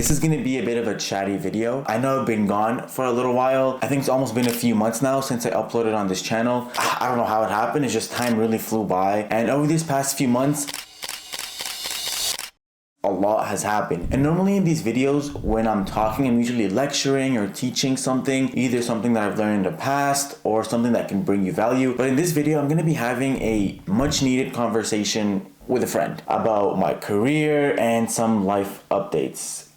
This is gonna be a bit of a chatty video. I know I've been gone for a little while. I think it's almost been a few months now since I uploaded on this channel. I don't know how it happened. It's just time really flew by. And over these past few months, a lot has happened. And normally in these videos, when I'm talking, I'm usually lecturing or teaching something, either something that I've learned in the past or something that can bring you value. But in this video, I'm gonna be having a much needed conversation with a friend about my career and some life updates.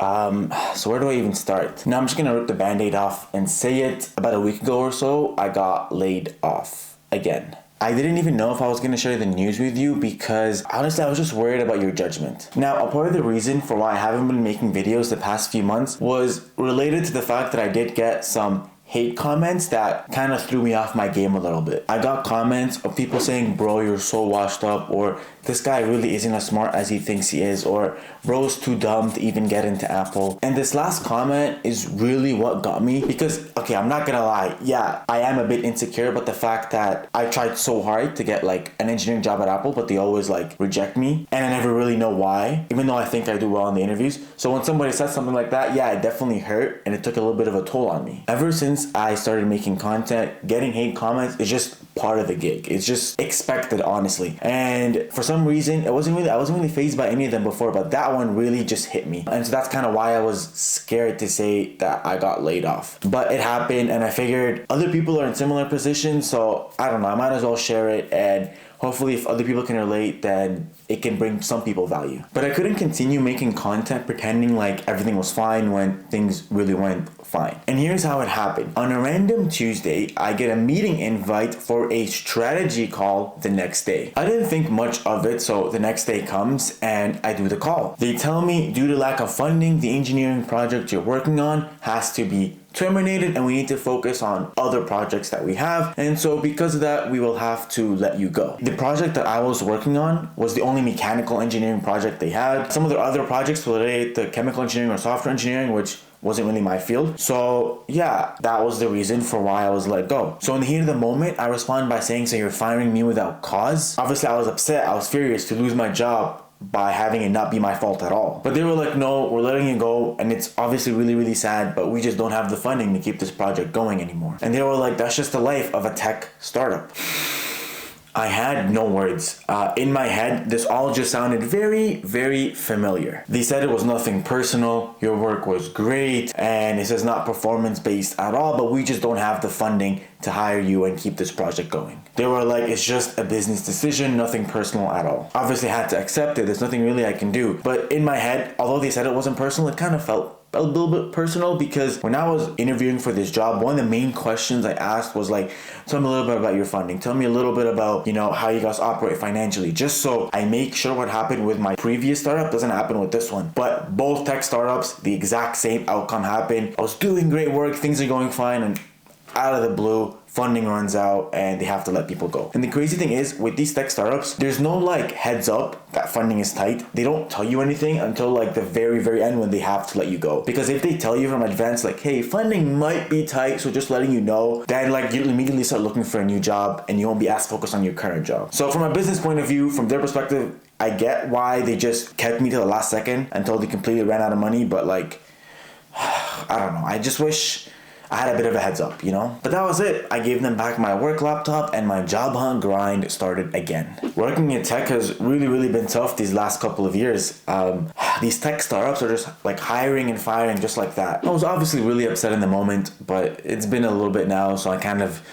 So where do I even start? Now I'm just gonna rip the band-aid off and say it. About a week ago or so, I got laid off again. I didn't even know if I was going to share the news with you because honestly I was just worried about your judgment. Now, a part of the reason for why I haven't been making videos the past few months was related to the fact that I did get some hate comments that kind of threw me off my game a little bit. I got comments of people saying, bro, you're so washed up, or this guy really isn't as smart as he thinks he is, or bro's too dumb to even get into Apple. And this last comment is really what got me because, okay, I'm not gonna lie, yeah, I am a bit insecure about the fact that I tried so hard to get like an engineering job at Apple, but they always like reject me and I never really know why, even though I think I do well in the interviews. So when somebody says something like that, yeah, it definitely hurt and it took a little bit of a toll on me. Ever since I started making content, getting hate comments is just part of the gig. It's just expected, honestly. And for some reason, I wasn't really fazed by any of them before, but that one really just hit me. And so that's kind of why I was scared to say that I got laid off. But it happened and I figured other people are in similar positions, so I don't know, I might as well share it, and hopefully if other people can relate, then it can bring some people value. But I couldn't continue making content pretending like everything was fine when things really weren't fine. And here's how it happened. On a random Tuesday, I get a meeting invite for a strategy call the next day. I didn't think much of it, so the next day comes and I do the call. They tell me due to lack of funding, the engineering project you're working on has to be terminated and we need to focus on other projects that we have, and so because of that we will have to let you go. The project that I was working on was the only mechanical engineering project they had. Some of their other projects were related to chemical engineering or software engineering, which wasn't really my field. So yeah, that was the reason for why I was let go. So in the heat of the moment, I respond by saying, so you're firing me without cause? Obviously I was upset, I was furious to lose my job by having it not be my fault at all. But they were like, no, we're letting you go and it's obviously really, really sad, but we just don't have the funding to keep this project going anymore. And they were like, that's just the life of a tech startup. I had no words. In my head, this all just sounded very, very familiar. They said it was nothing personal, your work was great, and it says not performance-based at all, but we just don't have the funding to hire you and keep this project going. They were like, it's just a business decision, nothing personal at all. Obviously I had to accept it, there's nothing really I can do. But in my head, although they said it wasn't personal, it kind of felt a little bit personal because when I was interviewing for this job, one of the main questions I asked was like, tell me a little bit about your funding. Tell me a little bit about, how you guys operate financially, just so I make sure what happened with my previous startup doesn't happen with this one. But both tech startups, the exact same outcome happened. I was doing great work, things are going fine, and out of the blue, funding runs out and they have to let people go. And the crazy thing is, with these tech startups, there's no like heads up that funding is tight. They don't tell you anything until like the very, very end when they have to let you go. Because if they tell you from advance, like, hey, funding might be tight, so just letting you know, then like you'll immediately start looking for a new job and you won't be as focused on your current job. So from a business point of view, from their perspective, I get why they just kept me to the last second until they completely ran out of money. But like, I don't know. I just wish I had a bit of a heads up, But that was it. I gave them back my work laptop and my job hunt grind started again. Working in tech has really, really been tough these last couple of years. These tech startups are just like hiring and firing just like that. I was obviously really upset in the moment, but it's been a little bit now, so I kind of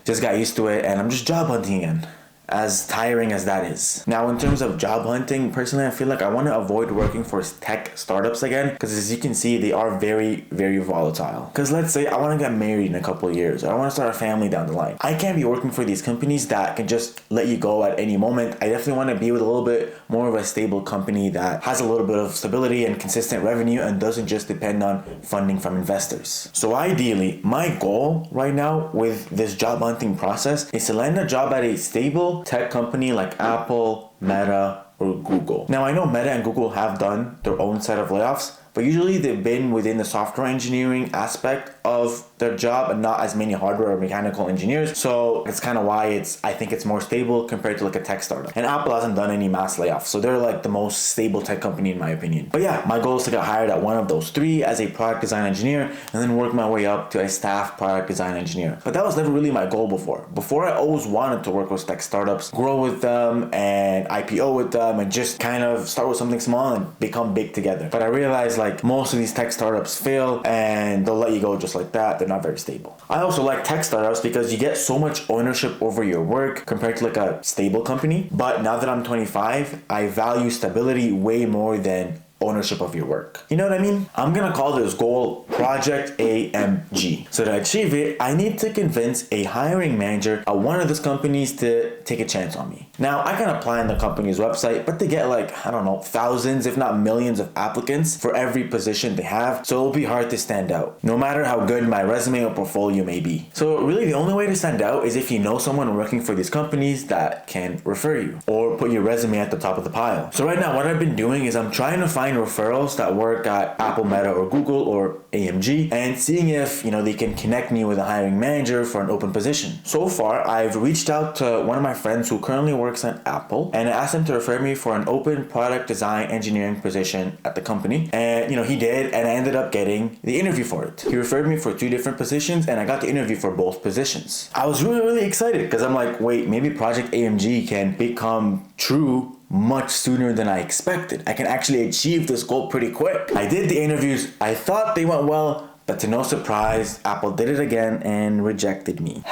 just got used to it and I'm just job hunting again. As tiring as that is. Now, in terms of job hunting, personally, I feel like I want to avoid working for tech startups again because as you can see, they are very, very volatile. Because let's say I want to get married in a couple of years or I want to start a family down the line. I can't be working for these companies that can just let you go at any moment. I definitely want to be with a little bit more of a stable company that has a little bit of stability and consistent revenue and doesn't just depend on funding from investors. So ideally, my goal right now with this job hunting process is to land a job at a stable tech company like Apple, Meta, or Google. Now I know Meta and Google have done their own set of layoffs, but usually they've been within the software engineering aspect of their job and not as many hardware or mechanical engineers. So it's kind of why I think it's more stable compared to like a tech startup. And Apple hasn't done any mass layoffs, so they're like the most stable tech company in my opinion. But yeah, my goal is to get hired at one of those three as a product design engineer and then work my way up to a staff product design engineer. But that was never really my goal before. Before, I always wanted to work with tech startups, grow with them and IPO with them and just kind of start with something small and become big together. But I realized like most of these tech startups fail and they'll let you go just like that. They're not very stable. I also like tech startups because you get so much ownership over your work compared to like a stable company. But now that I'm 25, I value stability way more than ownership of your work. You know what I mean? I'm gonna call this goal Project AMG. So to achieve it, I need to convince a hiring manager at one of those companies to take a chance on me. Now, I can apply on the company's website, but they get like, I don't know, thousands, if not millions of applicants for every position they have. So it'll be hard to stand out, no matter how good my resume or portfolio may be. So really the only way to stand out is if you know someone working for these companies that can refer you or put your resume at the top of the pile. So right now, what I've been doing is I'm trying to find referrals that work at Apple, Meta, or Google, or AMG, and seeing if they can connect me with a hiring manager for an open position. So far, I've reached out to one of my friends who currently works at Apple, and I asked him to refer me for an open product design engineering position at the company. And he did, and I ended up getting the interview for it. He referred me for 2 different positions, and I got the interview for both positions. I was really, really excited because I'm like, wait, maybe Project AMG can become true much sooner than I expected. I can actually achieve this goal pretty quick. I did the interviews. I thought they went well, but to no surprise, Apple did it again and rejected me.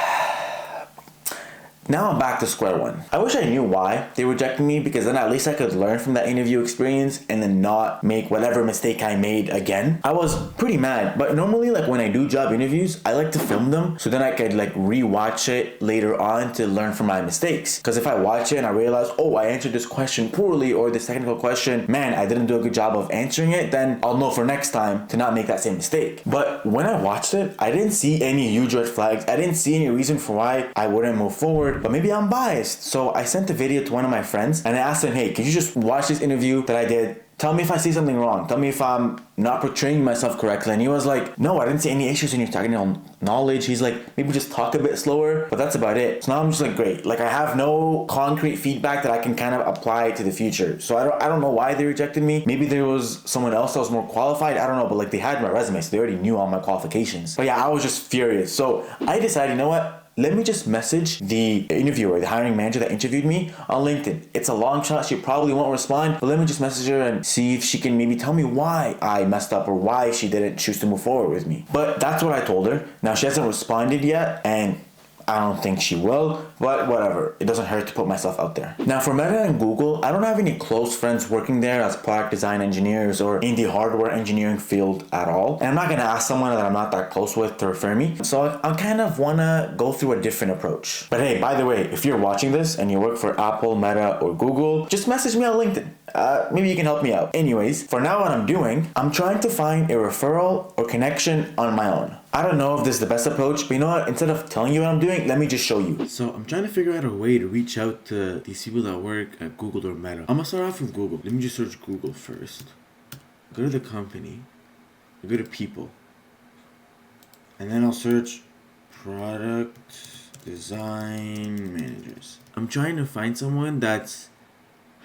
Now I'm back to square one. I wish I knew why they rejected me, because then at least I could learn from that interview experience and then not make whatever mistake I made again. I was pretty mad, but normally like when I do job interviews, I like to film them so then I could like rewatch it later on to learn from my mistakes. Because if I watch it and I realize, oh, I answered this question poorly, or this technical question, man, I didn't do a good job of answering it, then I'll know for next time to not make that same mistake. But when I watched it, I didn't see any huge red flags. I didn't see any reason for why I wouldn't move forward. But maybe I'm biased. So I sent the video to one of my friends and I asked him, hey, can you just watch this interview that I did? Tell me if I see something wrong. Tell me if I'm not portraying myself correctly. And he was like, no, I didn't see any issues in your technical knowledge. He's like, maybe just talk a bit slower, but that's about it. So now I'm just like, great. Like I have no concrete feedback that I can kind of apply to the future. So I don't know why they rejected me. Maybe there was someone else that was more qualified. I don't know, but like they had my resume, so they already knew all my qualifications. But yeah, I was just furious. So I decided, you know what? Let me just message the interviewer, the hiring manager that interviewed me on LinkedIn. It's a long shot. She probably won't respond, but let me just message her and see if she can maybe tell me why I messed up or why she didn't choose to move forward with me. But that's what I told her. Now she hasn't responded yet, and I don't think she will, but whatever. It doesn't hurt to put myself out there. Now for Meta and Google, I don't have any close friends working there as product design engineers or in the hardware engineering field at all. And I'm not gonna ask someone that I'm not that close with to refer me. So I kind of wanna go through a different approach. But hey, by the way, if you're watching this and you work for Apple, Meta, or Google, just message me on LinkedIn. Maybe you can help me out. Anyways, for now what I'm doing, I'm trying to find a referral or connection on my own. I don't know if this is the best approach, but you know what? Instead of telling you what I'm doing, let me just show you. So I'm trying to figure out a way to reach out to these people that work at Google or Meta. I'm gonna start off from Google. Let me just search Google first. Go to the company. Go to people. And then I'll search product design managers. I'm trying to find someone that's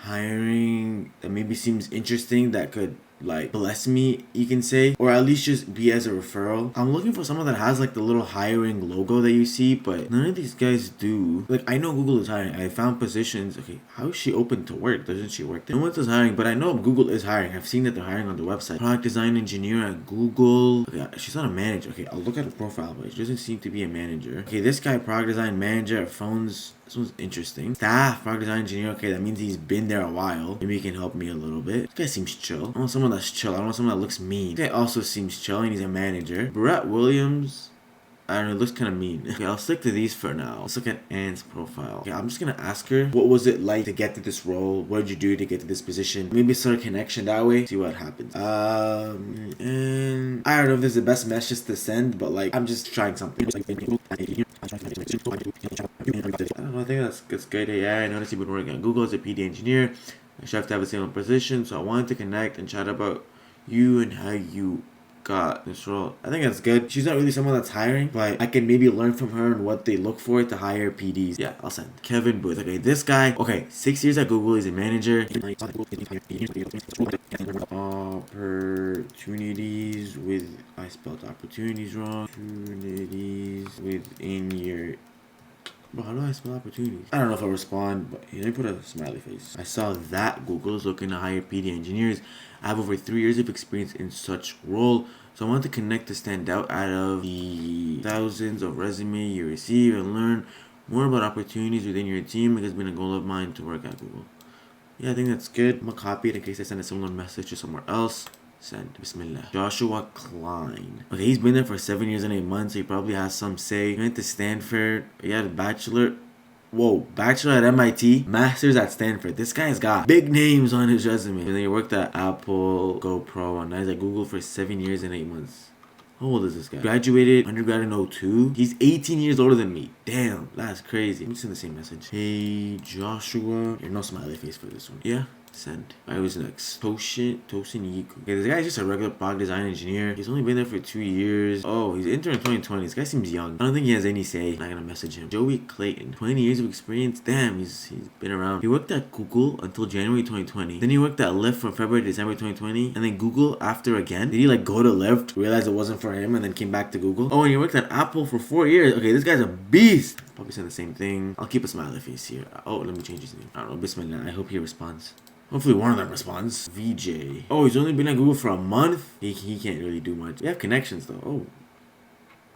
hiring that maybe seems interesting, that could like bless me, you can say, or at least just be as a referral. I'm looking for someone that has like the little hiring logo that you see, but none of these guys do. Like I know Google is hiring. I found positions. Okay, how is she open to work? Doesn't she work there? No one is hiring, but I know Google is hiring. I've seen that they're hiring on the website. Product design engineer at Google. Okay, she's not a manager. Okay, I'll look at her profile, but she doesn't seem to be a manager. Okay, this guy, product design manager at phones. This one's interesting. Staff, product design engineer. Okay, that means he's been there a while. Maybe he can help me a little bit. This guy seems chill. I want someone that's chill. I don't want someone that looks mean. This guy also seems chill and he's a manager. Brett Williams. I don't know, it looks kind of mean. Okay, I'll stick to these for now. Let's look at Anne's profile. Okay, I'm just gonna ask her, what was it like to get to this role? What did you do to get to this position? Maybe start a connection that way. See what happens. And I don't know if this is the best message to send, but like, I'm just trying something. I don't know, I think that's good. Yeah, I noticed you've been working at Google as a PD engineer. I should have to have a similar position, so I wanted to connect and chat about you and how you got this role. I think that's good. She's not really someone that's hiring, but I can maybe learn from her and what they look for to hire PDs. Yeah, I'll send. Kevin Booth. Okay, this guy. Okay, 6 years at Google. He's a manager. Opportunities with, I spelled opportunities wrong. Opportunities within your. Bro, how do I spell opportunities? I don't know if I'll respond, but let me put a smiley face. I saw that Google is looking to hire PD engineers. I have over 3 years of experience in such role, so I want to connect to stand out of the thousands of resumes you receive and learn more about opportunities within your team. It has been a goal of mine to work at Google. Yeah, I think that's good. I'm gonna copy it in case I send a similar message to somewhere else. Send. Bismillah. Joshua Klein. Okay, he's been there for 7 years and 8 months, so he probably has some say. He went to Stanford. He had a bachelor. Whoa, bachelor at MIT, master's at Stanford. This guy's got big names on his resume. And then he worked at Apple, GoPro, and now he's at Google for 7 years and 8 months. How old is this guy? Graduated undergrad in 02. He's 18 years older than me. Damn, that's crazy. I'm just in the same message. Hey, Joshua. You're no smiley face for this one. Yeah. Send. Alright, who's next? Tosin Yiku. Okay, this guy's just a regular product design engineer. He's only been there for 2 years. Oh, he's intern in 2020. This guy seems young. I don't think he has any say. I'm not gonna message him. Joey Clayton. 20 years of experience. Damn, he's been around. He worked at Google until January 2020. Then he worked at Lyft from February to December 2020. And then Google after again. Did he like go to Lyft, realize it wasn't for him, and then came back to Google? Oh, and he worked at Apple for 4 years. Okay, this guy's a beast. Probably saying the same thing. I'll keep a smiley face here. Oh, let me change his name. I don't know. Bismillah. I hope he responds. Hopefully one of them responds. VJ. Oh, he's only been at Google for a month? He can't really do much. We have connections though. Oh.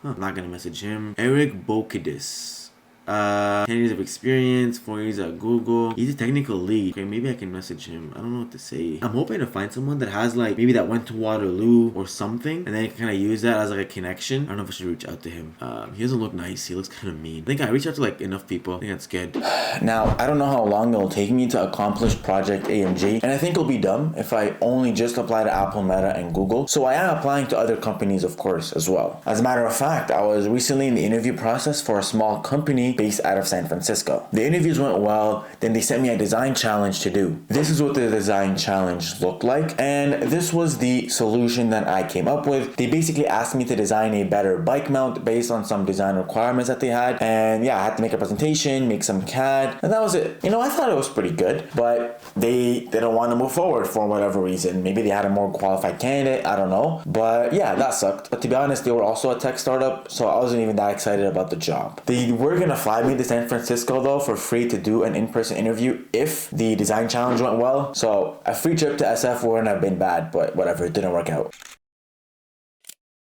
Huh. I'm not gonna message him. Eric Bokidis. 10 years of experience, 4 years at Google. He's a technical lead. Okay, maybe I can message him. I don't know what to say. I'm hoping to find someone that has like, maybe that went to Waterloo or something, and then I can kind of use that as like a connection. I don't know if I should reach out to him. He doesn't look nice. He looks kind of mean. I think I reached out to like enough people. I think that's good. Now, I don't know how long it'll take me to accomplish Project AMG, and I think it'll be dumb if I only just apply to Apple, Meta, and Google. So I am applying to other companies, of course, as well. As a matter of fact, I was recently in the interview process for a small company based out of San Francisco. The interviews went well, then they sent me a design challenge to do. This is what the design challenge looked like, and this was the solution that I came up with. They basically asked me to design a better bike mount based on some design requirements that they had, and yeah, I had to make a presentation, make some CAD, and that was it. You know, I thought it was pretty good, but they didn't want to move forward for whatever reason. Maybe they had a more qualified candidate, I don't know, but yeah, that sucked. But to be honest, they were also a tech startup, so I wasn't even that excited about the job. They were gonna fly me to San Francisco though for free to do an in-person interview if the design challenge went well. So a free trip to SF wouldn't have been bad, but whatever, it didn't work out.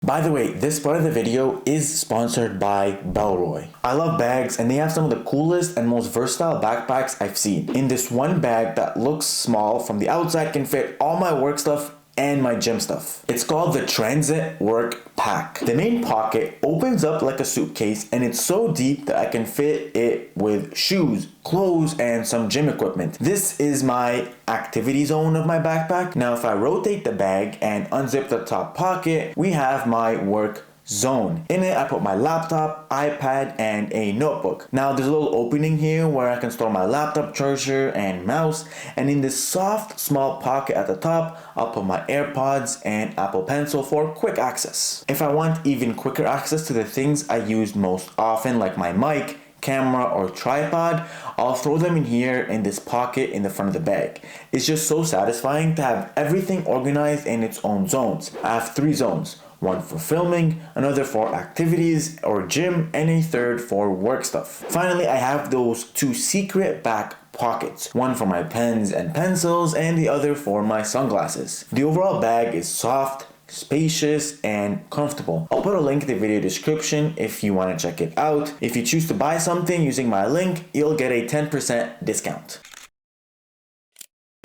By the way, this part of the video is sponsored by Bellroy. I love bags, and they have some of the coolest and most versatile backpacks I've seen. In this one bag that looks small from the outside can fit all my work stuff and my gym stuff. It's called the Transit Work Pack. The main pocket opens up like a suitcase, and it's so deep that I can fit it with shoes, clothes, and some gym equipment. This is my activity zone of my backpack. Now if I rotate the bag and unzip the top pocket, we have my work zone. In it, I put my laptop, iPad, and a notebook. Now there's a little opening here where I can store my laptop charger and mouse, and in this soft small pocket at the top, I'll put my AirPods and Apple Pencil for quick access. If I want even quicker access to the things I use most often, like my mic, camera, or tripod, I'll throw them in here in this pocket in the front of the bag. It's just so satisfying to have everything organized in its own zones. I have 3 zones. One for filming, another for activities or gym, and a third for work stuff. Finally, I have those 2 secret back pockets, one for my pens and pencils and the other for my sunglasses. The overall bag is soft, spacious, and comfortable. I'll put a link in the video description if you want to check it out. If you choose to buy something using my link, you'll get a 10% discount.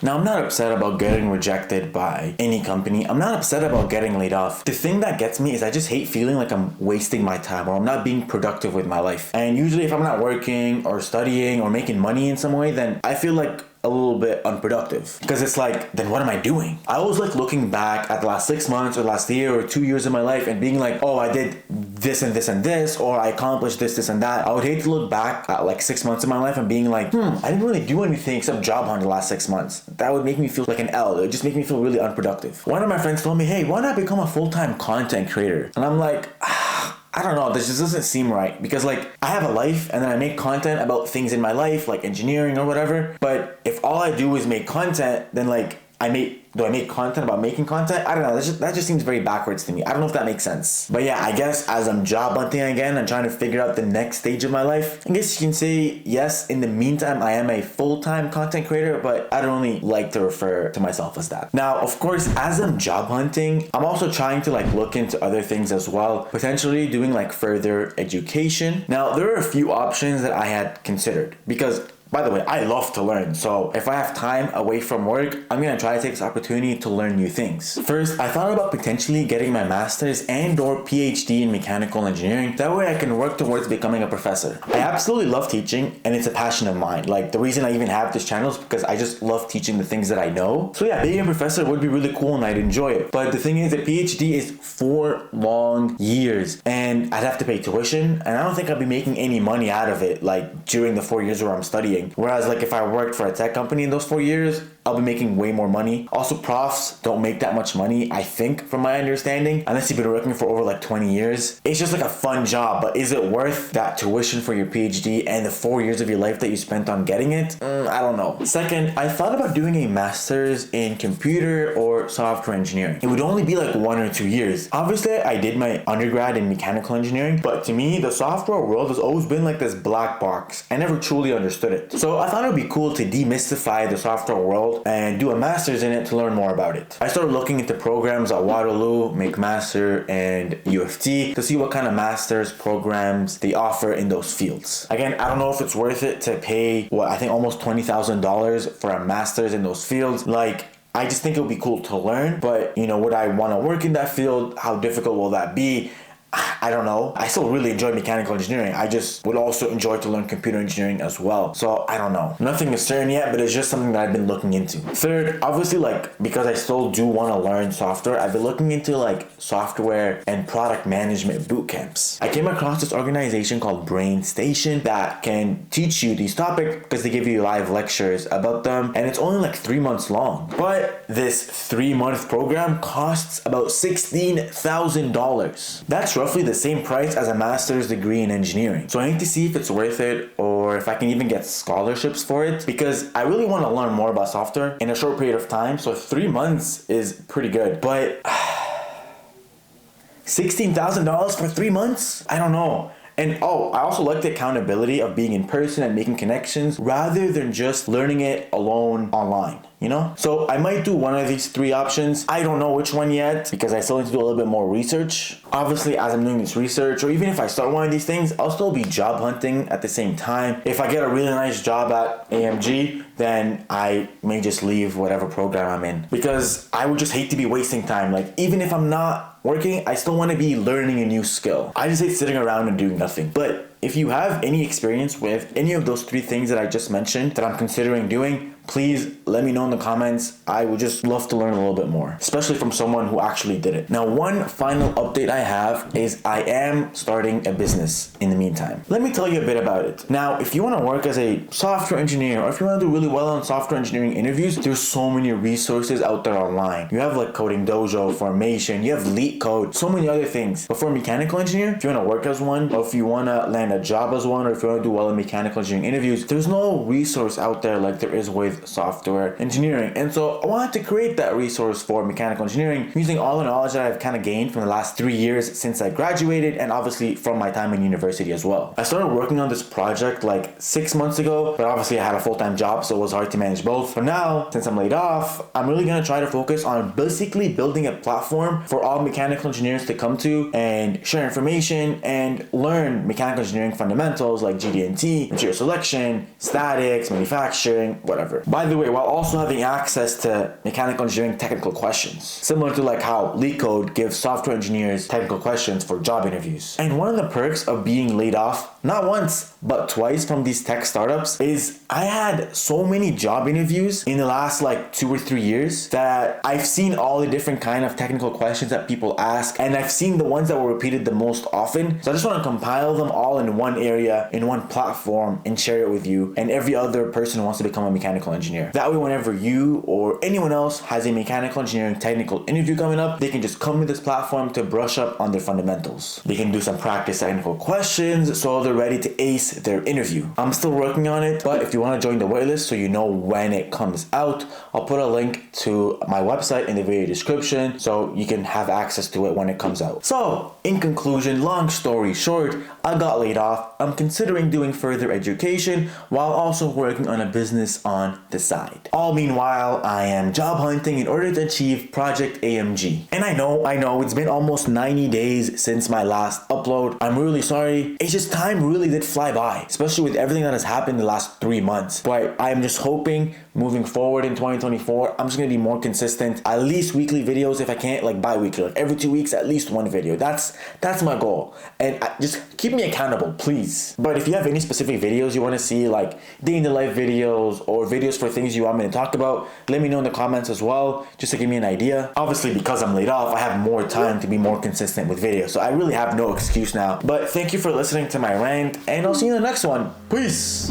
Now, I'm not upset about getting rejected by any company. I'm not upset about getting laid off. The thing that gets me is I just hate feeling like I'm wasting my time or I'm not being productive with my life. And usually if I'm not working or studying or making money in some way, then I feel like a little bit unproductive, because it's like, then what am I doing? I was like looking back at the last 6 months or last year or 2 years of my life and being like, oh, I did this and this and this, or I accomplished this and that. I would hate to look back at like 6 months of my life and being like, I didn't really do anything except job hunt the last 6 months. That would make me feel like an L. It would just make me feel really unproductive. One of my friends told me, hey, why not become a full-time content creator? And I'm like, I don't know, this just doesn't seem right, because like I have a life and then I make content about things in my life like engineering or whatever, but if all I do is make content, then like do I make content about making content? I don't know, that just seems very backwards to me. I don't know if that makes sense. But yeah, I guess as I'm job hunting again and trying to figure out the next stage of my life, I guess you can say yes, in the meantime I am a full-time content creator, but I don't really like to refer to myself as that. Now, of course, as I'm job hunting, I'm also trying to like look into other things as well, potentially doing like further education. Now, there are a few options that I had considered, because by the way, I love to learn, so if I have time away from work, I'm gonna try to take this opportunity to learn new things. First, I thought about potentially getting my master's and or PhD in mechanical engineering. That way I can work towards becoming a professor. I absolutely love teaching, and it's a passion of mine. Like, the reason I even have this channel is because I just love teaching the things that I know. So yeah, being a professor would be really cool and I'd enjoy it. But the thing is, the PhD is 4 long years, and I'd have to pay tuition, and I don't think I'd be making any money out of it, like during the 4 years where I'm studying. Whereas like if I worked for a tech company in those 4 years, I'll be making way more money. Also, profs don't make that much money, I think, from my understanding, unless you've been working for over like 20 years. It's just like a fun job, but is it worth that tuition for your PhD and the 4 years of your life that you spent on getting it? I don't know. Second, I thought about doing a master's in computer or software engineering. It would only be like 1 or 2 years. Obviously, I did my undergrad in mechanical engineering, but to me, the software world has always been like this black box. I never truly understood it. So I thought it would be cool to demystify the software world and do a master's in it to learn more about it. I started looking into programs at Waterloo, McMaster, and U of T to see what kind of master's programs they offer in those fields. Again, I don't know if it's worth it to pay, I think almost $20,000 for a master's in those fields. Like, I just think it would be cool to learn, but would I want to work in that field? How difficult will that be? I don't know. I still really enjoy mechanical engineering. I just would also enjoy to learn computer engineering as well. So I don't know. Nothing is certain yet, but it's just something that I've been looking into. Third, obviously, like, because I still do want to learn software, I've been looking into like software and product management boot camps. I came across this organization called Brain Station that can teach you these topics because they give you live lectures about them, and it's only like 3 months long. But this 3-month program costs about $16,000. That's roughly the same price as a master's degree in engineering. So I need to see if it's worth it or if I can even get scholarships for it, because I really want to learn more about software in a short period of time. So 3 months is pretty good, but $16,000 for 3 months? I don't know. And I also like the accountability of being in person and making connections rather than just learning it alone online, So I might do one of these 3 options. I don't know which one yet because I still need to do a little bit more research. Obviously, as I'm doing this research, or even if I start one of these things, I'll still be job hunting at the same time. If I get a really nice job at AMG, then I may just leave whatever program I'm in, because I would just hate to be wasting time. Like, even if I'm not working, I still want to be learning a new skill. I just hate sitting around and doing nothing. But if you have any experience with any of those 3 things that I just mentioned that I'm considering doing, please let me know in the comments. I would just love to learn a little bit more, especially from someone who actually did it. Now, one final update I have is I am starting a business in the meantime. Let me tell you a bit about it. Now, if you want to work as a software engineer, or if you want to do really well on software engineering interviews, there's so many resources out there online. You have like Coding Dojo, Formation, you have LeetCode, so many other things. But for a mechanical engineer, if you want to work as one, or if you want to land a job as one, or if you want to do well in mechanical engineering interviews, there's no resource out there like there is with software engineering. And so I wanted to create that resource for mechanical engineering using all the knowledge that I've kind of gained from the last 3 years since I graduated, and obviously from my time in university as well. I started working on this project like 6 months ago, but obviously I had a full-time job, so it was hard to manage both. But now, since I'm laid off, I'm really going to try to focus on basically building a platform for all mechanical engineers to come to and share information and learn mechanical engineering fundamentals like GD&T, material selection, statics, manufacturing, whatever. By the way, while also having access to mechanical engineering technical questions, similar to like how LeetCode gives software engineers technical questions for job interviews. And one of the perks of being laid off, not once, but twice from these tech startups is I had so many job interviews in the last like 2 or 3 years that I've seen all the different kind of technical questions that people ask, and I've seen the ones that were repeated the most often. So I just want to compile them all in one area, in one platform, and share it with you and every other person who wants to become a mechanical engineer. That way, whenever you or anyone else has a mechanical engineering technical interview coming up, they can just come to this platform to brush up on their fundamentals. They can do some practice technical questions so they're ready to ace their interview. I'm still working on it, but if you want to join the waitlist so you know when it comes out, I'll put a link to my website in the video description so you can have access to it when it comes out. So, in conclusion, long story short, I got laid off. I'm considering doing further education while also working on a business on the side. All meanwhile, I am job hunting in order to achieve Project AMG. And I know, it's been almost 90 days since my last upload. I'm really sorry. It's just time really did fly by, especially with everything that has happened in the last 3 months. But I'm just hoping moving forward in 2024, I'm just gonna be more consistent. At least weekly videos, if I can't, like bi-weekly, like every 2 weeks, at least one video. That's my goal. And just keep me accountable, please. But if you have any specific videos you want to see, like day in the life videos or videos for things you want me to talk about, let me know in the comments as well, just to give me an idea. Obviously, because I'm laid off, I have more time to be more consistent with videos, so I really have no excuse now. But thank you for listening to my rant, and I'll see you in the next one. Peace.